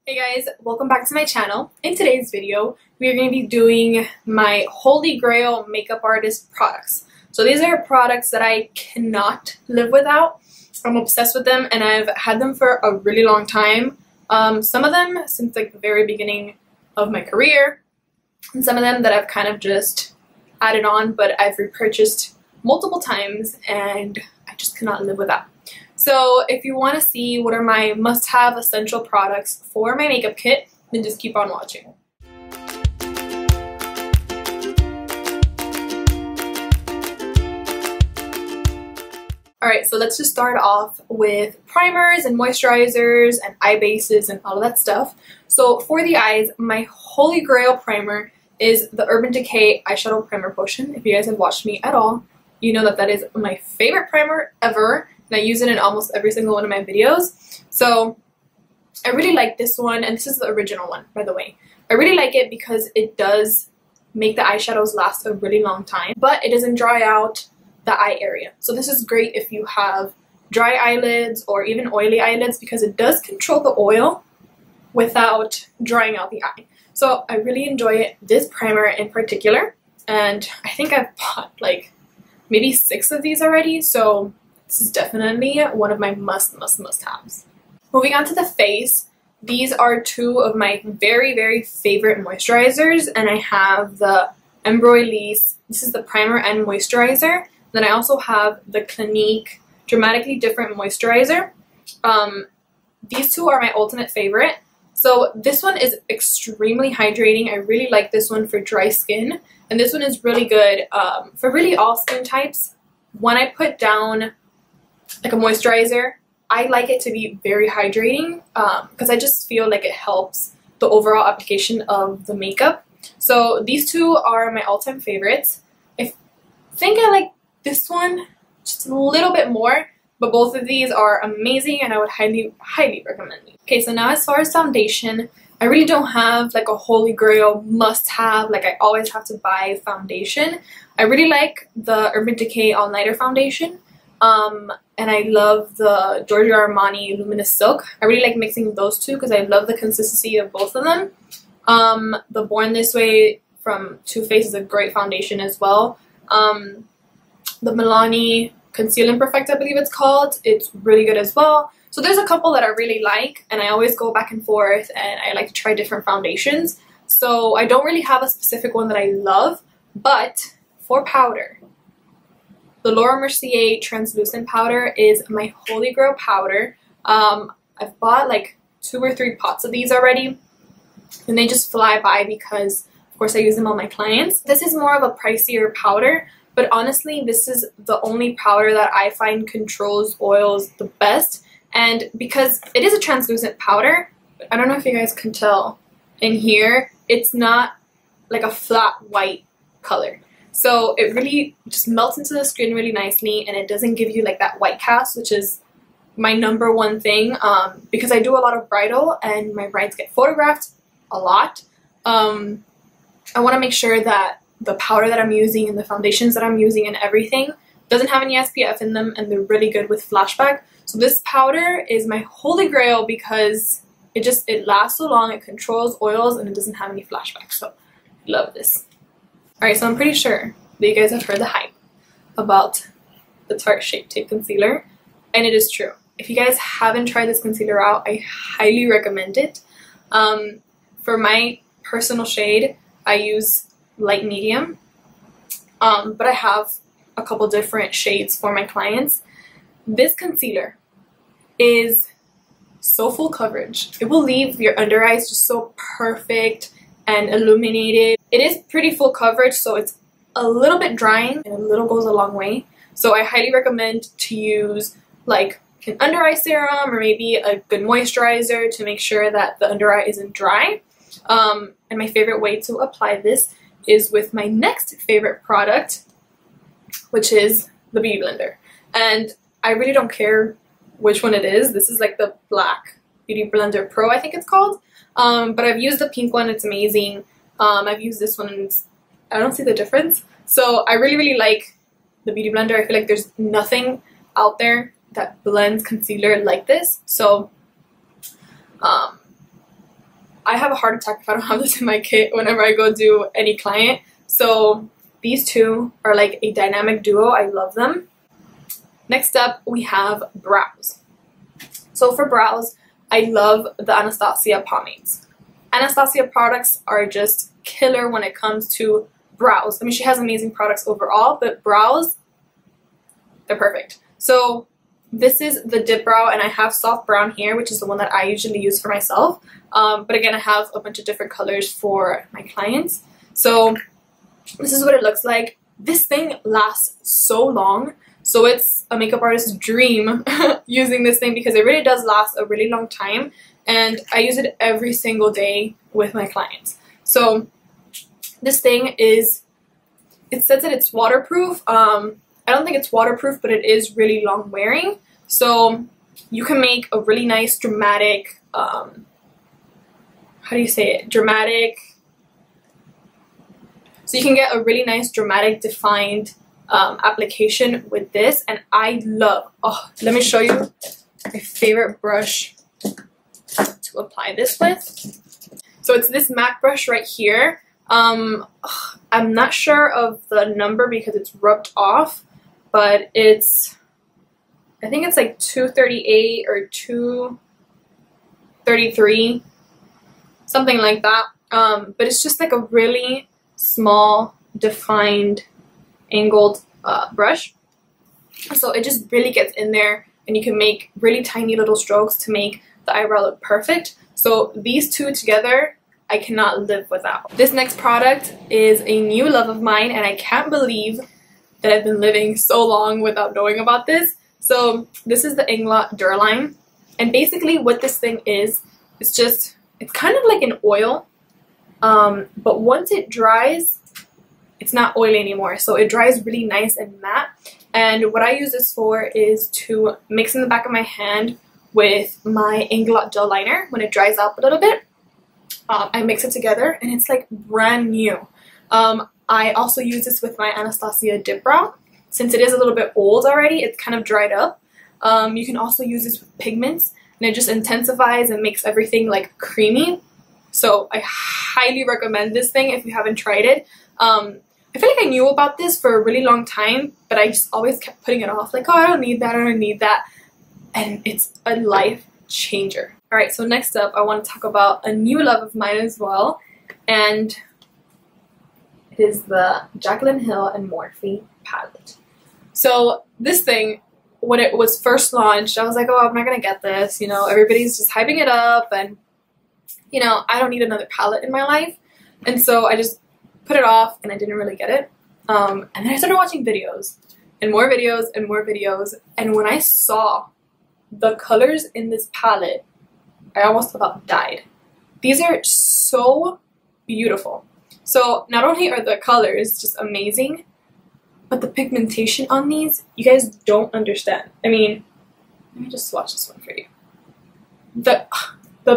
Hey guys, welcome back to my channel. In today's video, we are going to be doing my Holy Grail makeup artist products. So these are products that I cannot live without. I'm obsessed with them and I've had them for a really long time. Some of them since like the very beginning of my career, and some of them that I've kind of just added on, but I've repurchased multiple times and I just cannot live without. So if you want to see what are my must-have essential products for my makeup kit, then just keep on watching. Alright, so let's just start off with primers and moisturizers and eye bases and all of that stuff. So for the eyes, my Holy Grail primer is the Urban Decay Eyeshadow Primer Potion. If you guys have watched me at all, you know that that is my favorite primer ever. And I use it in almost every single one of my videos. So I really like this one, and this is the original one, by the way. I really like it because it does make the eyeshadows last a really long time, but it doesn't dry out the eye area. So this is great if you have dry eyelids or even oily eyelids because it does control the oil without drying out the eye. So I really enjoy this primer in particular, and I think I've bought like maybe 6 of these already, so this is definitely one of my must-haves. Moving on to the face, these are 2 of my very favorite moisturizers, and I have the Embryolisse. This is the primer and moisturizer. Then I also have the Clinique Dramatically Different Moisturizer. These 2 are my ultimate favorite. So this one is extremely hydrating. I really like this one for dry skin, and this one is really good for really all skin types. When I put down like a moisturizer, I like it to be very hydrating because I just feel like it helps the overall application of the makeup. So these 2 are my all-time favorites. I think I like this one just a little bit more, but both of these are amazing and I would highly recommend them. Okay, so now as far as foundation, I really don't have like a Holy Grail must-have, like I always have to buy foundation. I really like the Urban Decay All Nighter foundation. And I love the Giorgio Armani Luminous Silk. I really like mixing those 2 because I love the consistency of both of them. The Born This Way from Too Faced is a great foundation as well. The Milani Conceal and Perfect, I believe it's called. It's really good as well. So there's a couple that I really like, and I always go back and forth, and I like to try different foundations. So I don't really have a specific one that I love, but for powder, the Laura Mercier translucent powder is my Holy Grail powder. I've bought like 2 or 3 pots of these already, and they just fly by because, of course, I use them on my clients. This is more of a pricier powder, but honestly, this is the only powder that I find controls oils the best. And because it is a translucent powder, I don't know if you guys can tell in here, it's not like a flat white color. So it really just melts into the skin really nicely, and it doesn't give you like that white cast, which is my #1 thing because I do a lot of bridal and my brides get photographed a lot. I want to make sure that the powder that I'm using and the foundations that I'm using and everything doesn't have any SPF in them, and they're really good with flashback. So this powder is my Holy Grail because it lasts so long, it controls oils, and it doesn't have any flashback. So I love this. Alright, so I'm pretty sure that you guys have heard the hype about the Tarte Shape Tape Concealer, and it is true. If you guys haven't tried this concealer out, I highly recommend it. For my personal shade, I use light medium, but I have a couple different shades for my clients. This concealer is so full coverage. It will leave your under eyes just so perfect and illuminated. It is pretty full coverage, so it's a little bit drying, and a little goes a long way. So I highly recommend to use like an under eye serum or maybe a good moisturizer to make sure that the under eye isn't dry. And my favorite way to apply this is with my next favorite product, which is the Beauty Blender. And I really don't care which one it is. This is like the black BeautyBlender Pro, I think it's called. But I've used the pink one, it's amazing. I've used this one and I don't see the difference. So I really like the Beauty Blender. I feel like there's nothing out there that blends concealer like this. So I have a heart attack if I don't have this in my kit whenever I go do any client. So these two are like a dynamic duo. I love them. Next up, we have brows. So for brows, I love the ANASTASIA pomades. ANASTASIA products are just killer when it comes to brows. I mean, she has amazing products overall, but brows, they're perfect. So this is the Dip Brow, and I have soft brown here, which is the one that I usually use for myself. But again, I have a bunch of different colors for my clients. So this is what it looks like. This thing lasts so long. So it's a makeup artist's dream using this thing because it really does last a really long time. And I use it every single day with my clients. So this thing is, it says that it's waterproof. I don't think it's waterproof, but it is really long wearing. So you can make a really nice dramatic, how do you say it? Dramatic. So you can get a really nice dramatic defined application with this. And I love, oh, let me show you my favorite brush to apply this with. So it's this MAC brush right here. I'm not sure of the number because it's rubbed off, but it's, I think it's like 238 or 233, something like that. But it's just like a really small, defined, angled brush. So it just really gets in there, and you can make really tiny little strokes to make the eyebrow look perfect. So these two together, I cannot live without. This next product is a new love of mine, and I can't believe that I've been living so long without knowing about this. So this is the INGLOT Duraline, and basically what this thing is, it's kind of like an oil, but once it dries, it's not oily anymore. So it dries really nice and matte, and what I use this for is to mix in the back of my hand with my INGLOT gel liner. When it dries up a little bit, I mix it together and it's like brand new. I also use this with my ANASTASIA Dip Brow. Since it is a little bit old already, it's kind of dried up. You can also use this with pigments, and it just intensifies and makes everything like creamy. So I highly recommend this thing if you haven't tried it. I feel like I knew about this for a really long time, but I just always kept putting it off, like, oh, I don't need that, I don't need that. And it's a life changer. Alright, so next up, I want to talk about a new love of mine as well, and it is the Jaclyn Hill and Morphe palette. So this thing, when it was first launched, I was like, oh, I'm not going to get this, you know, everybody's just hyping it up, and, you know, I don't need another palette in my life. And so I just put it off, and I didn't really get it. And then I started watching videos, and more videos, and more videos, and when I saw the colors in this palette, I almost about died. These are so beautiful. So not only are the colors just amazing, but the pigmentation on these, you guys don't understand. I mean, let me just swatch this one for you. The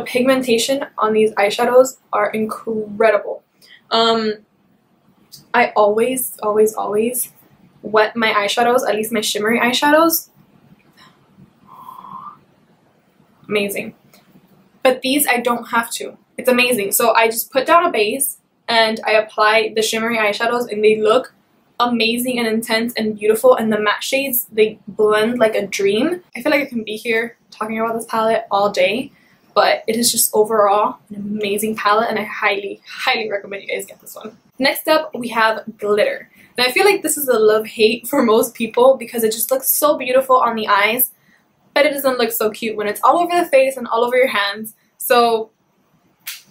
pigmentation on these eyeshadows are incredible. I always wet my eyeshadows, at least my shimmery eyeshadows. Amazing. But these I don't have to. It's amazing. So I just put down a base and I apply the shimmery eyeshadows, and they look amazing and intense and beautiful, and the matte shades, they blend like a dream. I feel like I can be here talking about this palette all day, but it is just overall an amazing palette, and I highly recommend you guys get this one. Next up, we have glitter. And I feel like this is a love-hate for most people because it just looks so beautiful on the eyes, but it doesn't look so cute when it's all over the face and all over your hands. So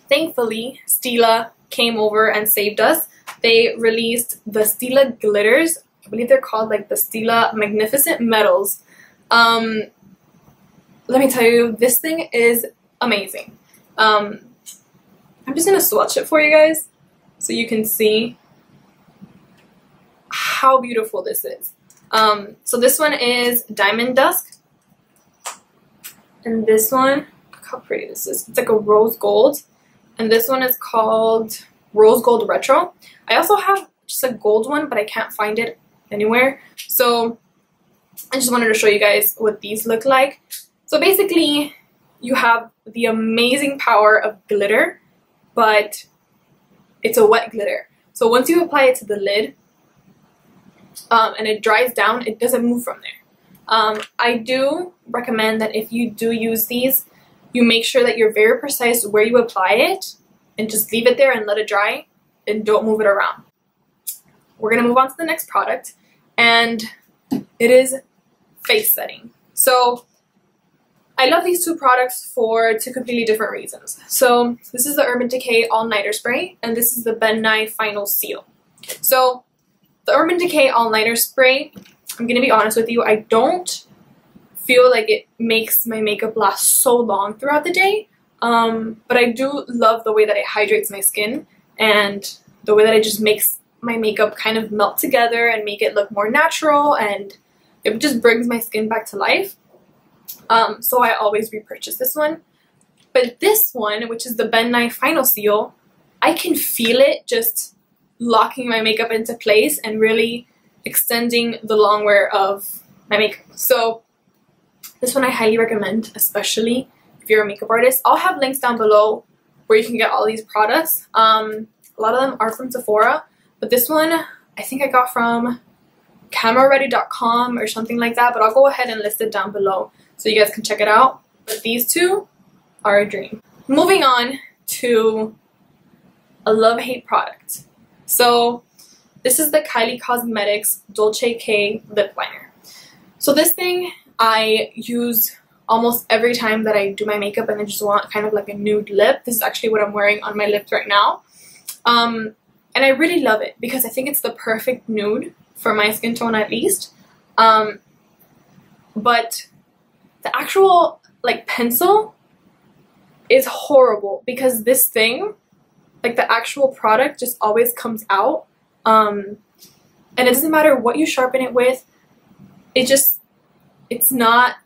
thankfully, STILA came over and saved us. They released the STILA glitters. I believe they're called like the STILA Magnificent Metals. Let me tell you, this thing is amazing. I'm just gonna swatch it for you guys so you can see how beautiful this is. So this one is Diamond Dusk, and this one, look how pretty this is. It's like a rose gold, and this one is called Rose Gold Retro. I also have just a gold one, but I can't find it anywhere. So I just wanted to show you guys what these look like. So basically, you have the amazing power of glitter, but it's a wet glitter. So once you apply it to the lid and it dries down, it doesn't move from there. I do recommend that if you do use these, you make sure that you're very precise where you apply it and just leave it there and let it dry and don't move it around. We're going to move on to the next product, and it is face setting. So I love these two products for two completely different reasons. So this is the Urban Decay All Nighter Spray, and this is the Ben Nye Final Seal. So the Urban Decay All Nighter Spray, I'm going to be honest with you, I don't feel like it makes my makeup last so long throughout the day, but I do love the way that it hydrates my skin and the way that it just makes my makeup kind of melt together and make it look more natural, and it just brings my skin back to life. So I always repurchase this one. But this one, which is the Ben Nye Final Seal, I can feel it just locking my makeup into place and really extending the long wear of my makeup. So this one I highly recommend, especially if you're a makeup artist. I'll have links down below where you can get all these products. A lot of them are from Sephora, but this one I think I got from cameraready.com or something like that, but I'll go ahead and list it down below so you guys can check it out. But these two are a dream. Moving on to a love-hate product. So this is the Kylie Cosmetics Dolce K Lip Liner. So this thing I use almost every time that I do my makeup and I just want kind of like a nude lip. This is actually what I'm wearing on my lips right now. And I really love it because I think it's the perfect nude for my skin tone at least. But the actual like pencil is horrible because this thing, like the actual product, just always comes out. And it doesn't matter what you sharpen it with, it's not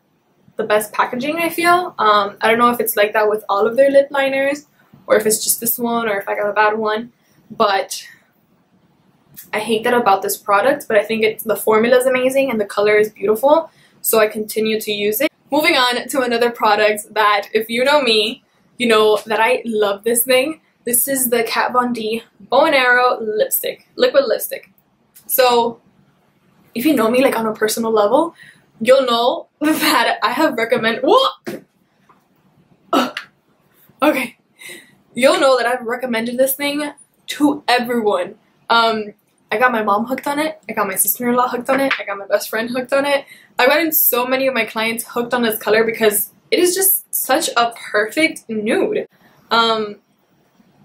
the best packaging, I feel. I don't know if it's like that with all of their lip liners or if it's just this one or if I got a bad one, but I hate that about this product. But I think the formula is amazing and the color is beautiful, so I continue to use it. Moving on to another product that, if you know me, you know that I love this thing. This is the Kat Von D Bow and Arrow lipstick, liquid lipstick. So if you know me like on a personal level, you'll know that I have recommended, okay, you'll know that I've recommended this thing to everyone. I got my mom hooked on it, I got my sister-in-law hooked on it, I got my best friend hooked on it. I've gotten so many of my clients hooked on this color because it is just such a perfect nude.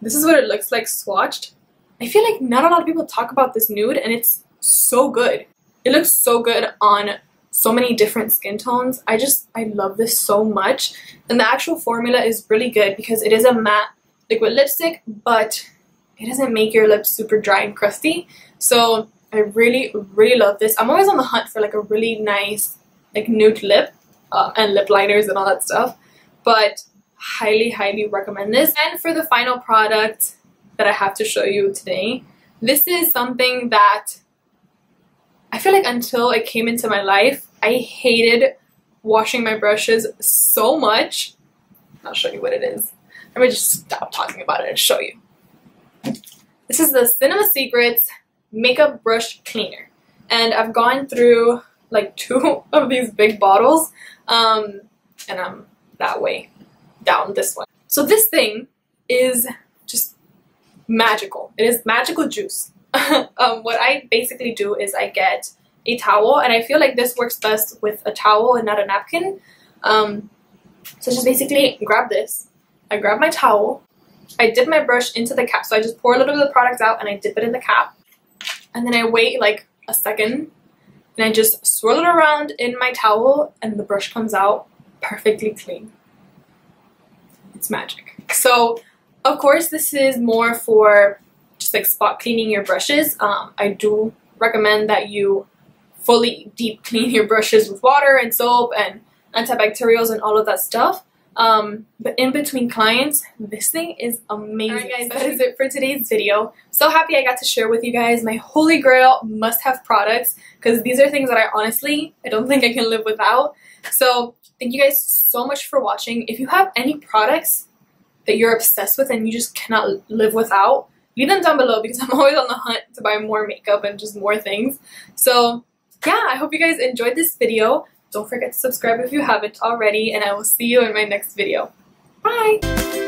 This is what it looks like swatched. I feel like not a lot of people talk about this nude, and it's so good. It looks so good on so many different skin tones. I love this so much. And the actual formula is really good because it is a matte liquid lipstick, but it doesn't make your lips super dry and crusty. So I really, really love this. I'm always on the hunt for like a really nice like nude lip and lip liners and all that stuff, but highly, highly recommend this. And for the final product that I have to show you today, this is something that I feel like until it came into my life, I hated washing my brushes so much. I'll show you what it is. Let me just stop talking about it and show you. This is the Cinema Secrets Makeup Brush Cleaner. And I've gone through like 2 of these big bottles, and I'm that way down this one. So this thing is just magical. It is magical juice. What I basically do is I get a towel, and I feel like this works best with a towel and not a napkin. So just basically grab this. I grab my towel, I dip my brush into the cap, so I just pour a little bit of the product out and I dip it in the cap, and then I wait like a second and I just swirl it around in my towel and the brush comes out perfectly clean. It's magic. So of course this is more for just like spot cleaning your brushes. I do recommend that you fully deep clean your brushes with water and soap and antibacterials and all of that stuff. But in between clients, this thing is amazing. Alright guys, that is it for today's video. So happy I got to share with you guys my holy grail must-have products, because these are things that I don't think I can live without. So thank you guys so much for watching. If you have any products that you're obsessed with and you just cannot live without, leave them down below because I'm always on the hunt to buy more makeup and just more things. So yeah, I hope you guys enjoyed this video. Don't forget to subscribe if you haven't already, and I will see you in my next video. Bye!